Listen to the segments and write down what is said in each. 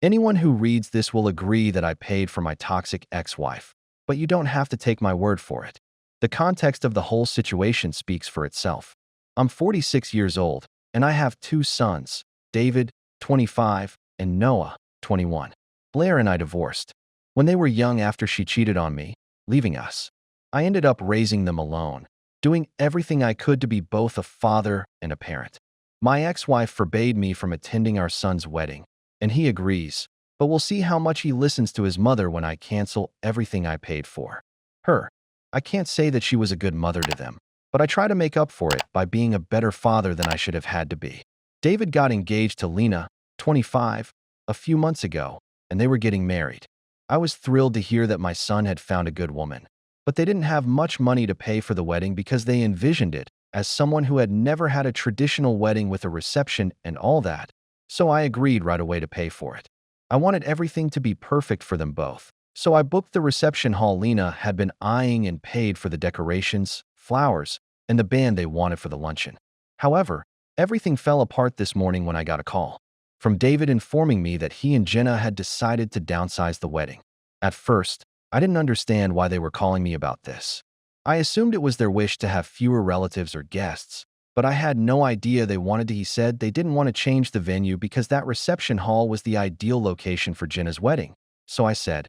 Anyone who reads this will agree that I paid for my toxic ex-wife, but you don't have to take my word for it. The context of the whole situation speaks for itself. I'm 46 years old, and I have two sons, David, 25, and Noah, 21. Blair and I divorced when they were young after she cheated on me, leaving us. I ended up raising them alone, doing everything I could to be both a father and a parent. My ex-wife forbade me from attending our son's wedding, and he agrees, but we'll see how much he listens to his mother when I cancel everything I paid for her. I can't say that she was a good mother to them, but I try to make up for it by being a better father than I should have had to be. David got engaged to Lena, 25, a few months ago, and they were getting married. I was thrilled to hear that my son had found a good woman, but they didn't have much money to pay for the wedding because they envisioned it as someone who had never had a traditional wedding with a reception and all that, so I agreed right away to pay for it. I wanted everything to be perfect for them both, so I booked the reception hall Lena had been eyeing and paid for the decorations, flowers, and the band they wanted for the luncheon. However, everything fell apart this morning when I got a call from David informing me that he and Jenna had decided to downsize the wedding. At first, I didn't understand why they were calling me about this. I assumed it was their wish to have fewer relatives or guests, but I had no idea they wanted to. He said they didn't want to change the venue because that reception hall was the ideal location for Jenna's wedding. So I said,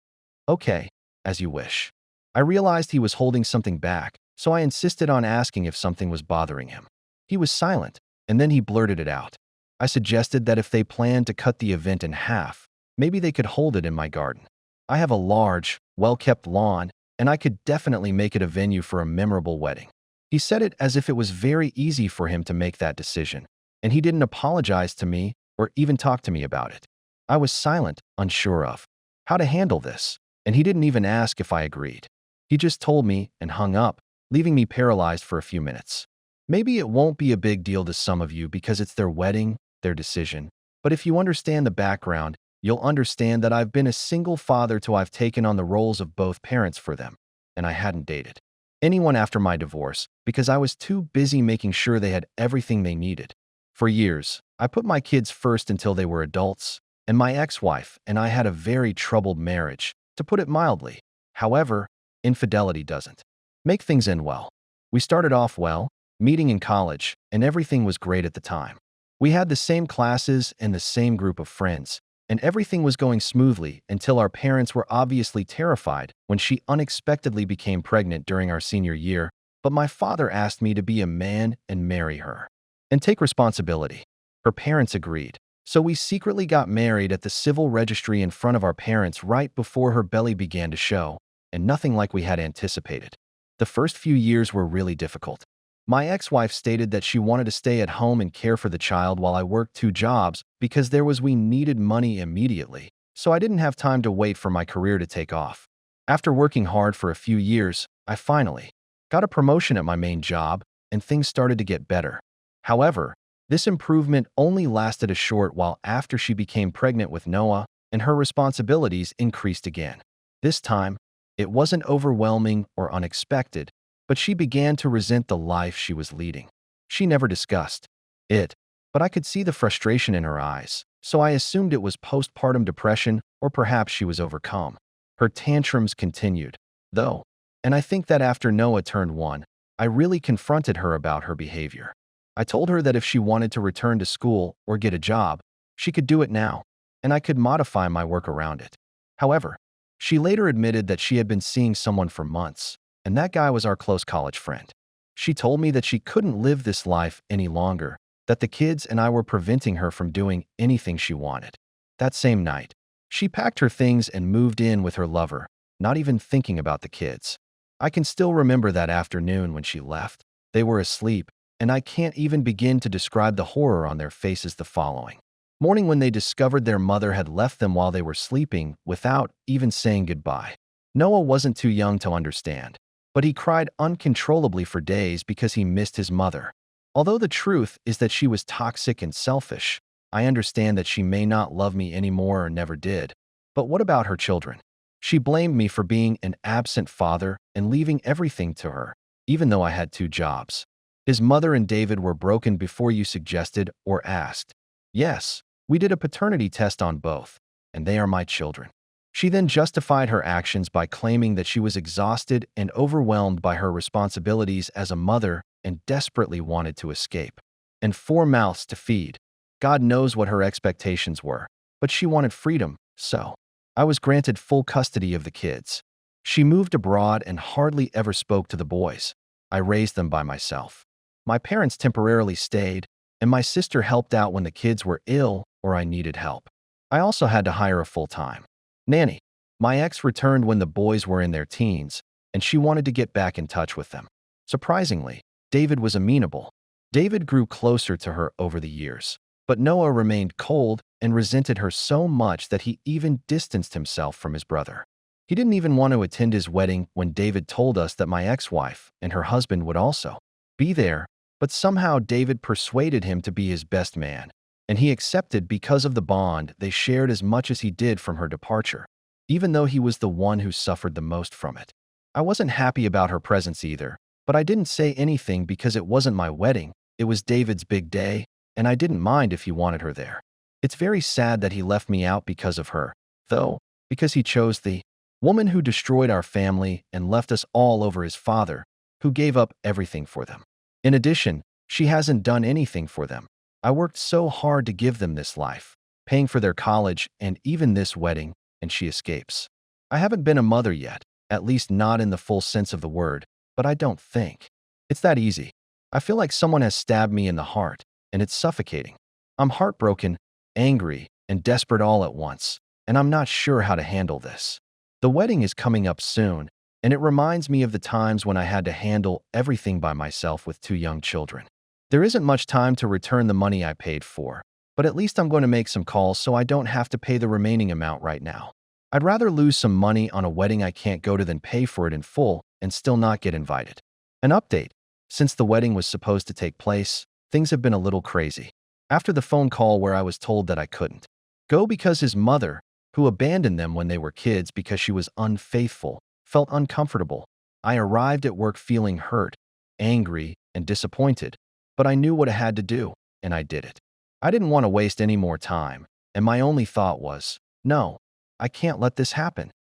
"Okay, as you wish." I realized he was holding something back, so I insisted on asking if something was bothering him. He was silent, and then he blurted it out. I suggested that if they planned to cut the event in half, maybe they could hold it in my garden. I have a large, well-kept lawn, and I could definitely make it a venue for a memorable wedding. He said it as if it was very easy for him to make that decision, and he didn't apologize to me or even talk to me about it. I was silent, unsure of how to handle this, and he didn't even ask if I agreed. He just told me and hung up, leaving me paralyzed for a few minutes. Maybe it won't be a big deal to some of you because it's their wedding, their decision, but if you understand the background, you'll understand that I've been a single father till I've taken on the roles of both parents for them, and I hadn't dated anyone after my divorce because I was too busy making sure they had everything they needed. For years, I put my kids first until they were adults, and my ex-wife and I had a very troubled marriage, to put it mildly. However, infidelity doesn't make things end well. We started off well, meeting in college, and everything was great at the time. We had the same classes and the same group of friends, and everything was going smoothly until our parents were obviously terrified when she unexpectedly became pregnant during our senior year, but my father asked me to be a man and marry her and take responsibility. Her parents agreed, so we secretly got married at the civil registry in front of our parents right before her belly began to show, and nothing like we had anticipated. The first few years were really difficult. My ex-wife stated that she wanted to stay at home and care for the child while I worked 2 jobs because we needed money immediately, so I didn't have time to wait for my career to take off. After working hard for a few years, I finally got a promotion at my main job, and things started to get better. However, this improvement only lasted a short while after she became pregnant with Noah, and her responsibilities increased again. This time, it wasn't overwhelming or unexpected, but she began to resent the life she was leading. She never discussed it, but I could see the frustration in her eyes, so I assumed it was postpartum depression or perhaps she was overcome. Her tantrums continued, though, and I think that after Noah turned 1, I really confronted her about her behavior. I told her that if she wanted to return to school or get a job, she could do it now, and I could modify my work around it. However, she later admitted that she had been seeing someone for months, and that guy was our close college friend. She told me that she couldn't live this life any longer, that the kids and I were preventing her from doing anything she wanted. That same night, she packed her things and moved in with her lover, not even thinking about the kids. I can still remember that afternoon when she left. They were asleep, and I can't even begin to describe the horror on their faces the following morning when they discovered their mother had left them while they were sleeping without even saying goodbye. Noah wasn't too young to understand, but he cried uncontrollably for days because he missed his mother. Although the truth is that she was toxic and selfish, I understand that she may not love me anymore or never did. But what about her children? She blamed me for being an absent father and leaving everything to her, even though I had 2 jobs. His mother and David were broken before you suggested or asked. Yes, we did a paternity test on both, and they are my children. She then justified her actions by claiming that she was exhausted and overwhelmed by her responsibilities as a mother and desperately wanted to escape. And 4 mouths to feed. God knows what her expectations were, but she wanted freedom, so I was granted full custody of the kids. She moved abroad and hardly ever spoke to the boys. I raised them by myself. My parents temporarily stayed, and my sister helped out when the kids were ill or I needed help. I also had to hire a full-time nanny. My ex returned when the boys were in their teens, and she wanted to get back in touch with them. Surprisingly, David was amenable. David grew closer to her over the years, but Noah remained cold and resented her so much that he even distanced himself from his brother. He didn't even want to attend his wedding when David told us that my ex-wife and her husband would also be there, but somehow David persuaded him to be his best man, and he accepted because of the bond they shared as much as he did from her departure, even though he was the one who suffered the most from it. I wasn't happy about her presence either, but I didn't say anything because it wasn't my wedding, it was David's big day, and I didn't mind if he wanted her there. It's very sad that he left me out because of her, though, because he chose the woman who destroyed our family and left us all over his father, who gave up everything for them. In addition, she hasn't done anything for them. I worked so hard to give them this life, paying for their college and even this wedding, and she escapes. I haven't been a mother yet, at least not in the full sense of the word, but I don't think it's that easy. I feel like someone has stabbed me in the heart, and it's suffocating. I'm heartbroken, angry, and desperate all at once, and I'm not sure how to handle this. The wedding is coming up soon, and it reminds me of the times when I had to handle everything by myself with 2 young children. There isn't much time to return the money I paid for, but at least I'm going to make some calls so I don't have to pay the remaining amount right now. I'd rather lose some money on a wedding I can't go to than pay for it in full and still not get invited. An update. Since the wedding was supposed to take place, things have been a little crazy. After the phone call where I was told that I couldn't go because his mother, who abandoned them when they were kids because she was unfaithful, felt uncomfortable, I arrived at work feeling hurt, angry, and disappointed, but I knew what I had to do, and I did it. I didn't want to waste any more time, and my only thought was, no, I can't let this happen.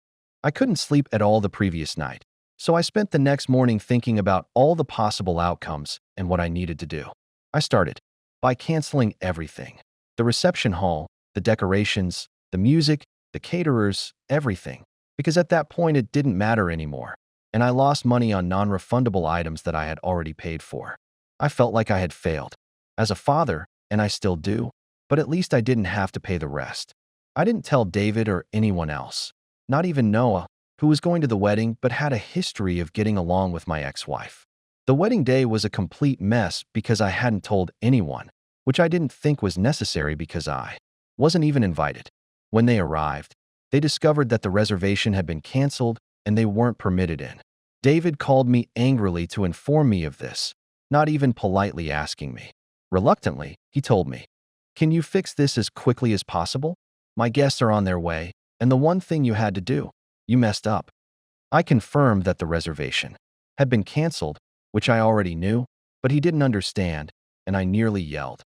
I couldn't sleep at all the previous night, so I spent the next morning thinking about all the possible outcomes and what I needed to do. I started by canceling everything. The reception hall, the decorations, the music, the caterers, everything. Because at that point it didn't matter anymore, and I lost money on non-refundable items that I had already paid for. I felt like I had failed as a father, and I still do, but at least I didn't have to pay the rest. I didn't tell David or anyone else, not even Noah, who was going to the wedding but had a history of getting along with my ex-wife. The wedding day was a complete mess because I hadn't told anyone, which I didn't think was necessary because I wasn't even invited. When they arrived, they discovered that the reservation had been canceled and they weren't permitted in. David called me angrily to inform me of this, not even politely asking me. Reluctantly, he told me, "Can you fix this as quickly as possible? My guests are on their way, and the one thing you had to do, you messed up." I confirmed that the reservation had been canceled, which I already knew, but he didn't understand, and I nearly yelled.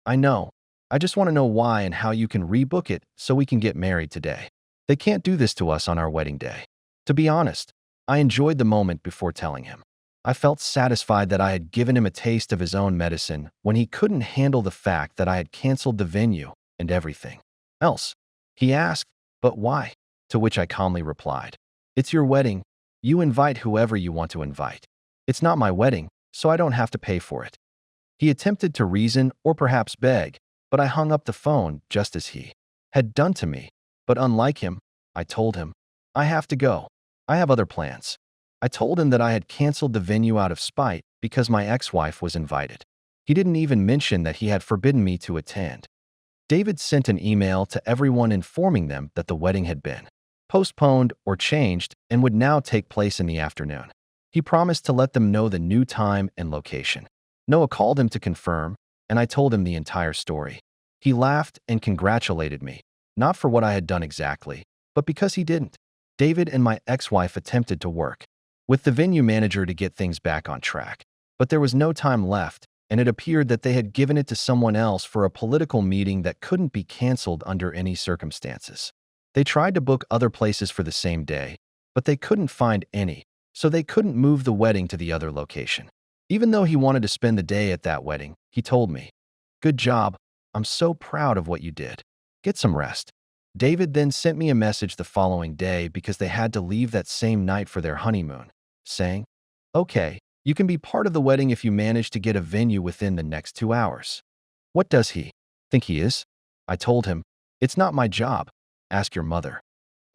"I know. I just want to know why and how you can rebook it so we can get married today. They can't do this to us on our wedding day." To be honest, I enjoyed the moment before telling him. I felt satisfied that I had given him a taste of his own medicine when he couldn't handle the fact that I had canceled the venue and everything else. He asked, "But why?" To which I calmly replied, "It's your wedding. You invite whoever you want to invite. It's not my wedding, so I don't have to pay for it." He attempted to reason or perhaps beg, but I hung up the phone just as he had done to me. But unlike him, I told him, "I have to go. I have other plans." I told him that I had canceled the venue out of spite because my ex-wife was invited. He didn't even mention that he had forbidden me to attend. David sent an email to everyone informing them that the wedding had been postponed or changed and would now take place in the afternoon. He promised to let them know the new time and location. Noah called him to confirm, and I told him the entire story. He laughed and congratulated me, not for what I had done exactly, but because he didn't. David and my ex-wife attempted to work with the venue manager to get things back on track, but there was no time left, and it appeared that they had given it to someone else for a political meeting that couldn't be canceled under any circumstances. They tried to book other places for the same day, but they couldn't find any, so they couldn't move the wedding to the other location. Even though he wanted to spend the day at that wedding, he told me, "Good job. I'm so proud of what you did. Get some rest." David then sent me a message the following day because they had to leave that same night for their honeymoon, saying, "Okay, you can be part of the wedding if you manage to get a venue within the next 2 hours." What does he think he is? I told him, "It's not my job. Ask your mother."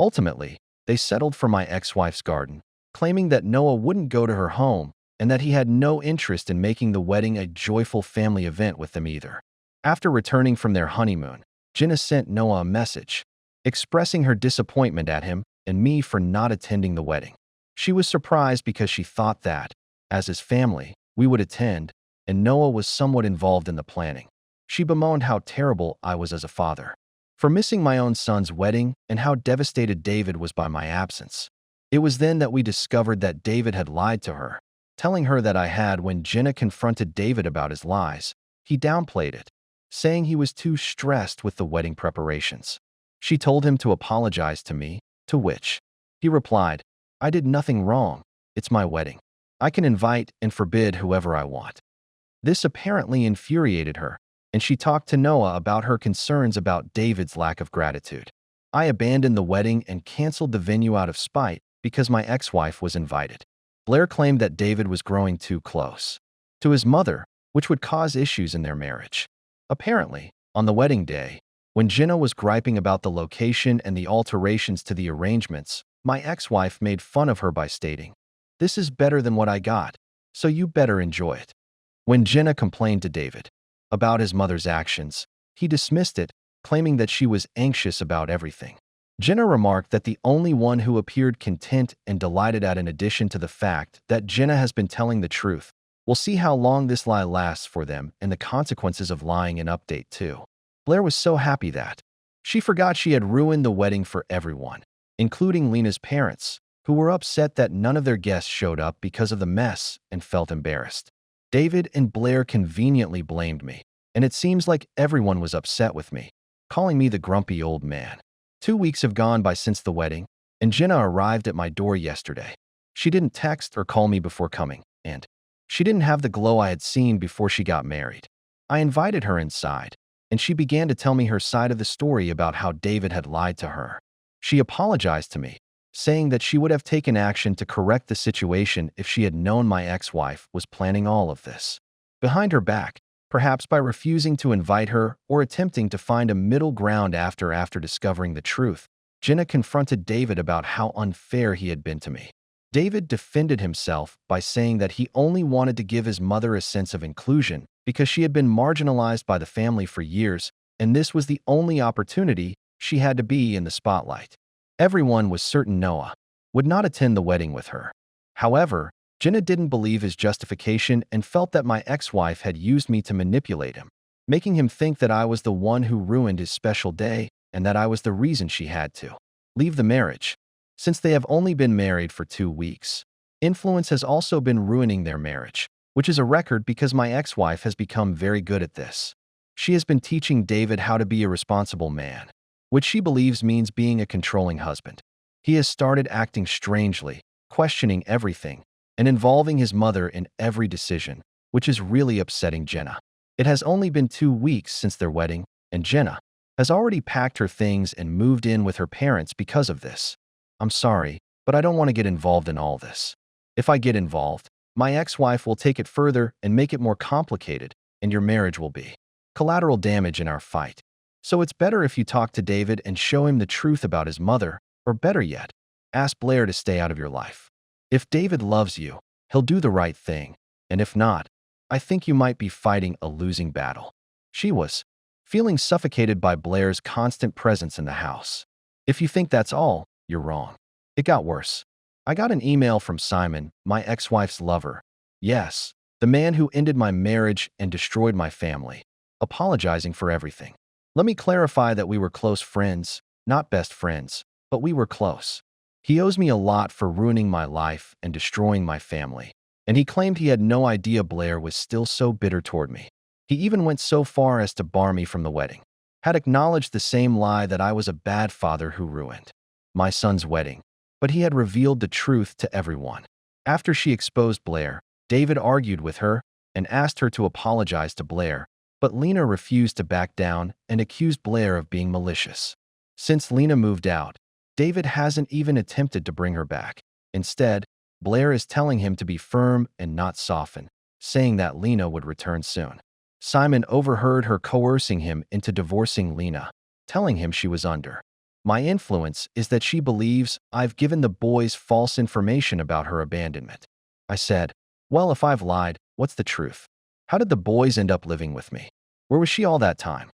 Ultimately, they settled for my ex-wife's garden, claiming that Noah wouldn't go to her home and that he had no interest in making the wedding a joyful family event with them either. After returning from their honeymoon, Jenna sent Noah a message, expressing her disappointment at him and me for not attending the wedding. She was surprised because she thought that, as his family, we would attend, and Noah was somewhat involved in the planning. She bemoaned how terrible I was as a father, for missing my own son's wedding, and how devastated David was by my absence. It was then that we discovered that David had lied to her, telling her that I had. When Jenna confronted David about his lies, he downplayed it, saying he was too stressed with the wedding preparations. She told him to apologize to me, to which he replied, "I did nothing wrong. It's my wedding. I can invite and forbid whoever I want." This apparently infuriated her, and she talked to Noah about her concerns about David's lack of gratitude. I abandoned the wedding and canceled the venue out of spite because my ex-wife was invited. Blair claimed that David was growing too close to his mother, which would cause issues in their marriage. Apparently, on the wedding day, when Jenna was griping about the location and the alterations to the arrangements, my ex-wife made fun of her by stating, "This is better than what I got, so you better enjoy it." When Jenna complained to David about his mother's actions, he dismissed it, claiming that she was anxious about everything. Jenna remarked that the only one who appeared content and delighted at, in addition to the fact that Jenna has been telling the truth. We'll see how long this lie lasts for them and the consequences of lying. An update too. Blair was so happy that she forgot she had ruined the wedding for everyone, including Lena's parents, who were upset that none of their guests showed up because of the mess and felt embarrassed. David and Blair conveniently blamed me, and it seems like everyone was upset with me, calling me the grumpy old man. 2 weeks have gone by since the wedding, and Jenna arrived at my door yesterday. She didn't text or call me before coming, and she didn't have the glow I had seen before she got married. I invited her inside, and she began to tell me her side of the story about how David had lied to her. She apologized to me, saying that she would have taken action to correct the situation if she had known my ex-wife was planning all of this behind her back, perhaps by refusing to invite her or attempting to find a middle ground. After discovering the truth, Jenna confronted David about how unfair he had been to me. David defended himself by saying that he only wanted to give his mother a sense of inclusion because she had been marginalized by the family for years, and this was the only opportunity she had to be in the spotlight. Everyone was certain Noah would not attend the wedding with her. However, Jenna didn't believe his justification and felt that my ex-wife had used me to manipulate him, making him think that I was the one who ruined his special day and that I was the reason she had to leave the marriage. Since they have only been married for 2 weeks, influence has also been ruining their marriage, which is a record because my ex-wife has become very good at this. She has been teaching David how to be a responsible man, which she believes means being a controlling husband. He has started acting strangely, questioning everything, and involving his mother in every decision, which is really upsetting Jenna. It has only been 2 weeks since their wedding, and Jenna has already packed her things and moved in with her parents because of this. I'm sorry, but I don't want to get involved in all this. If I get involved, my ex-wife will take it further and make it more complicated, and your marriage will be collateral damage in our fight. So it's better if you talk to David and show him the truth about his mother, or better yet, ask Blair to stay out of your life. If David loves you, he'll do the right thing, and if not, I think you might be fighting a losing battle. She was feeling suffocated by Blair's constant presence in the house. If you think that's all, you're wrong. It got worse. I got an email from Simon, my ex-wife's lover. Yes, the man who ended my marriage and destroyed my family, apologizing for everything. Let me clarify that we were close friends, not best friends, but we were close. He owes me a lot for ruining my life and destroying my family, and he claimed he had no idea Blair was still so bitter toward me. He even went so far as to bar me from the wedding. had acknowledged the same lie that I was a bad father who ruined my son's wedding, but he had revealed the truth to everyone. After she exposed Blair, David argued with her and asked her to apologize to Blair, but Lena refused to back down and accused Blair of being malicious. Since Lena moved out, David hasn't even attempted to bring her back. Instead, Blair is telling him to be firm and not soften, saying that Lena would return soon. Simon overheard her coercing him into divorcing Lena, telling him she was under my influence is that she believes I've given the boys false information about her abandonment. I said, well, if I've lied, what's the truth? How did the boys end up living with me? Where was she all that time?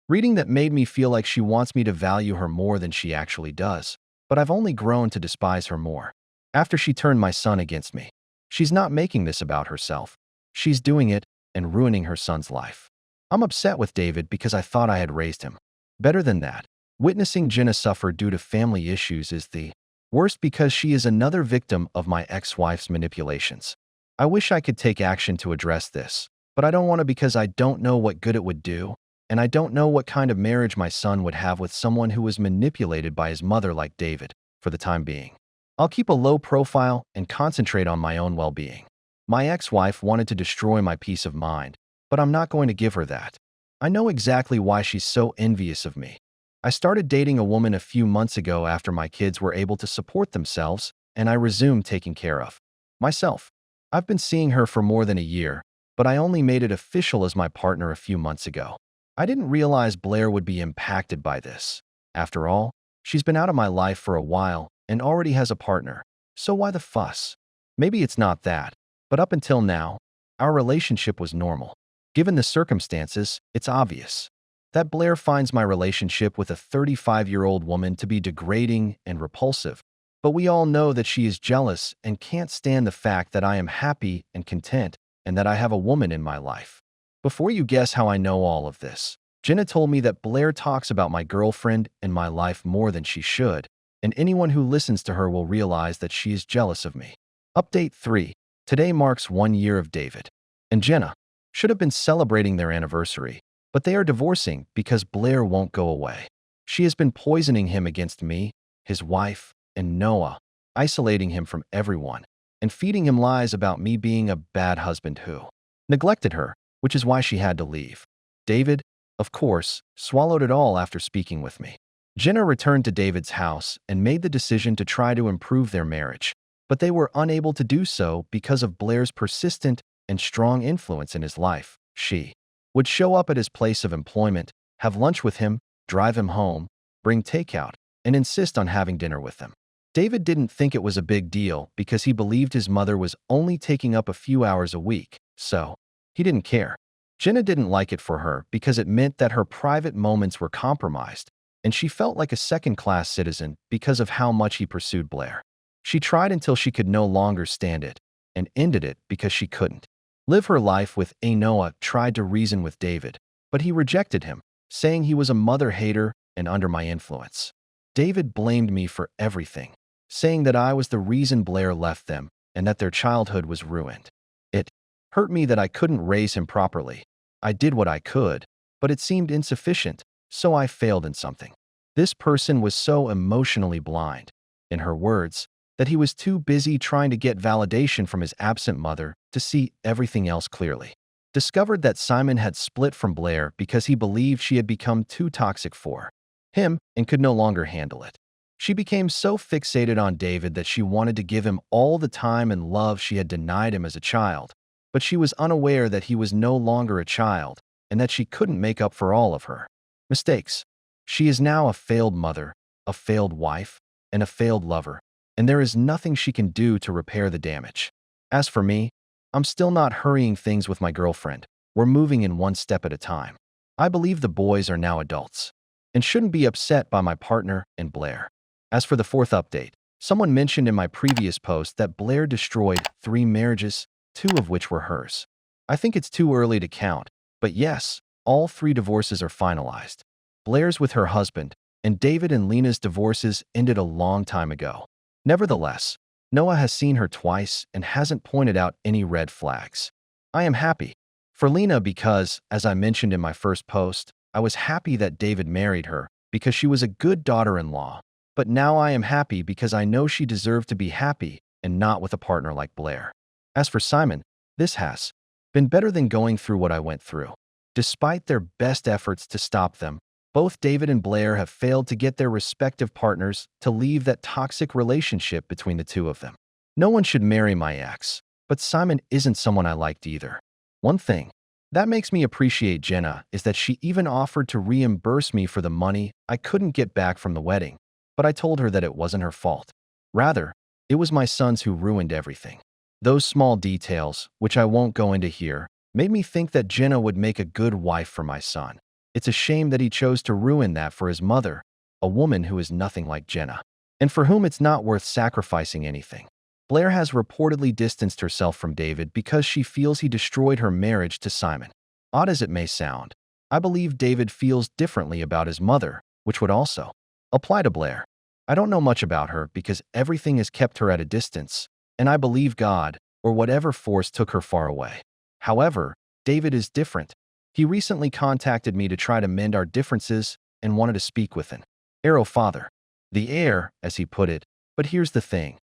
Reading that made me feel like she wants me to value her more than she actually does, but I've only grown to despise her more. After she turned my son against me, she's not making this about herself. She's doing it and ruining her son's life. I'm upset with David because I thought I had raised him better than that. Witnessing Jenna suffer due to family issues is the worst because she is another victim of my ex-wife's manipulations. I wish I could take action to address this, but I don't want to because I don't know what good it would do, and I don't know what kind of marriage my son would have with someone who was manipulated by his mother like David for the time being. I'll keep a low profile and concentrate on my own well-being. My ex-wife wanted to destroy my peace of mind, but I'm not going to give her that. I know exactly why she's so envious of me. I started dating a woman a few months ago after my kids were able to support themselves, and I resumed taking care of myself. I've been seeing her for more than a year, but I only made it official as my partner a few months ago. I didn't realize Blair would be impacted by this. After all, she's been out of my life for a while and already has a partner, so why the fuss? Maybe it's not that, but up until now, our relationship was normal. Given the circumstances, it's obvious that Blair finds my relationship with a 35-year-old woman to be degrading and repulsive, but we all know that she is jealous and can't stand the fact that I am happy and content and that I have a woman in my life. Before you guess how I know all of this, Jenna told me that Blair talks about my girlfriend and my life more than she should, and anyone who listens to her will realize that she is jealous of me. Update 3. Today marks 1 year of David and Jenna should have been celebrating their anniversary, but they are divorcing because Blair won't go away. She has been poisoning him against me, his wife, and Noah, isolating him from everyone, and feeding him lies about me being a bad husband who neglected her, which is why she had to leave. David, of course, swallowed it all after speaking with me. Jenna returned to David's house and made the decision to try to improve their marriage, but they were unable to do so because of Blair's persistent and strong influence in his life. She would show up at his place of employment, have lunch with him, drive him home, bring takeout, and insist on having dinner with them. David didn't think it was a big deal because he believed his mother was only taking up a few hours a week, so he didn't care. Jenna didn't like it for her because it meant that her private moments were compromised, and she felt like a second-class citizen because of how much he pursued Blair. She tried until she could no longer stand it, and ended it because she couldn't live her life with Noah. Tried to reason with David, but he rejected him, saying he was a mother hater and under my influence. David blamed me for everything, saying that I was the reason Blair left them and that their childhood was ruined. It hurt me that I couldn't raise him properly. I did what I could, but it seemed insufficient, so I failed in something. This person was so emotionally blind, in her words, that he was too busy trying to get validation from his absent mother to see everything else clearly. Discovered that Simon had split from Blair because he believed she had become too toxic for him and could no longer handle it. She became so fixated on David that she wanted to give him all the time and love she had denied him as a child, but she was unaware that he was no longer a child and that she couldn't make up for all of her mistakes. She is now a failed mother, a failed wife, and a failed lover, and there is nothing she can do to repair the damage. As for me, I'm still not hurrying things with my girlfriend. We're moving in one step at a time. I believe the boys are now adults and shouldn't be upset by my partner and Blair. As for the fourth update, someone mentioned in my previous post that Blair destroyed 3 marriages, 2 of which were hers. I think it's too early to count, but yes, all 3 divorces are finalized. Blair's with her husband, and David and Lena's divorces ended a long time ago. Nevertheless, Noah has seen her twice and hasn't pointed out any red flags. I am happy for Lena because, as I mentioned in my first post, I was happy that David married her because she was a good daughter-in-law. But now I am happy because I know she deserved to be happy and not with a partner like Blair. As for Simon, this has been better than going through what I went through. Despite their best efforts to stop them, both David and Blair have failed to get their respective partners to leave that toxic relationship between the two of them. No one should marry my ex, but Simon isn't someone I liked either. One thing that makes me appreciate Jenna is that she even offered to reimburse me for the money I couldn't get back from the wedding, but I told her that it wasn't her fault. Rather, it was my sons who ruined everything. Those small details, which I won't go into here, made me think that Jenna would make a good wife for my son. It's a shame that he chose to ruin that for his mother, a woman who is nothing like Jenna, and for whom it's not worth sacrificing anything. Blair has reportedly distanced herself from David because she feels he destroyed her marriage to Simon. Odd as it may sound, I believe David feels differently about his mother, which would also apply to Blair. I don't know much about her because everything has kept her at a distance, and I believe God, or whatever force took her far away. However, David is different. He recently contacted me to try to mend our differences and wanted to speak with an arrow father. The heir, as he put it. But here's the thing.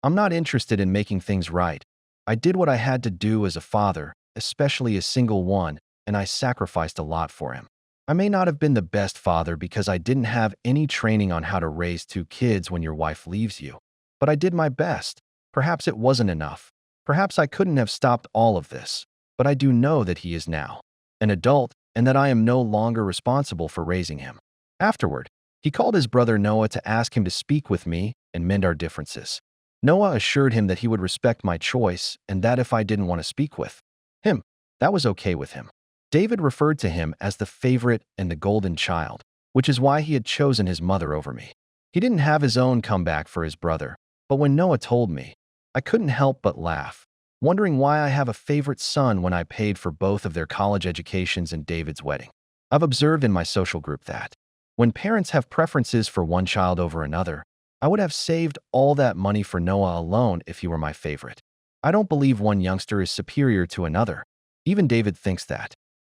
I'm not interested in making things right. I did what I had to do as a father, especially a single one, and I sacrificed a lot for him. I may not have been the best father because I didn't have any training on how to raise two kids when your wife leaves you. But I did my best. Perhaps it wasn't enough. Perhaps I couldn't have stopped all of this. But I do know that he is now an adult and that I am no longer responsible for raising him. Afterward, he called his brother Noah to ask him to speak with me and mend our differences. Noah assured him that he would respect my choice and that if I didn't want to speak with him, that was okay with him. David referred to him as the favorite and the golden child, which is why he had chosen his mother over me. He didn't have his own comeback for his brother, but when Noah told me, I couldn't help but laugh, wondering why I have a favorite son when I paid for both of their college educations and David's wedding. I've observed in my social group that when parents have preferences for one child over another, I would have saved all that money for Noah alone if he were my favorite. I don't believe one youngster is superior to another. Even David thinks that.